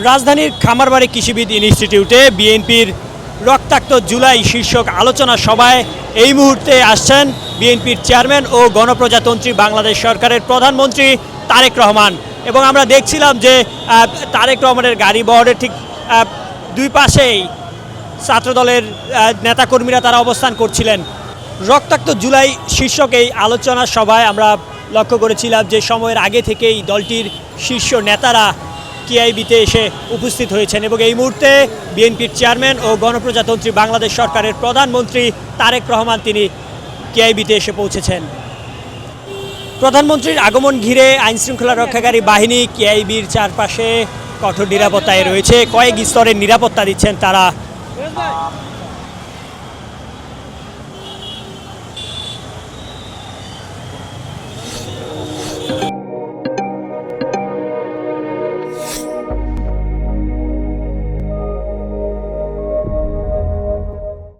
রাজধানীর খামারবাড়ি কৃষিবিদ ইনস্টিটিউটে বিএনপির রক্তাক্ত জুলাই শীর্ষক আলোচনা সভায় এই মুহূর্তে আসছেন বিএনপির চেয়ারম্যান ও গণপ্রজাতন্ত্রী বাংলাদেশ সরকারের প্রধানমন্ত্রী তারেক রহমান। এবং আমরা দেখছিলাম যে তারেক রহমানের গাড়ি বহরের ঠিক দুই পাশেই ছাত্রদলের নেতাকর্মীরা তারা অবস্থান করছিলেন। রক্তাক্ত জুলাই শীর্ষক এই আলোচনা সভায় আমরা লক্ষ্য করেছিলাম যে সময়ের আগে থেকেই দলটির শীর্ষ নেতারা কেআইবিতে এসে উপস্থিত হয়েছেন এবং এই মুহূর্তে বিএনপির চেয়ারম্যান ও গণপ্রজাতন্ত্রী বাংলাদেশ সরকারের প্রধানমন্ত্রী তারেক রহমান তিনি কেআইবিতে এসে পৌঁছেছেন। প্রধানমন্ত্রীর আগমন ঘিরে আইনশৃঙ্খলা রক্ষাকারী বাহিনী কেআইবির চারপাশে কঠোর নিরাপত্তায় রয়েছে, কয়েক স্তরের নিরাপত্তা দিচ্ছেন তারা।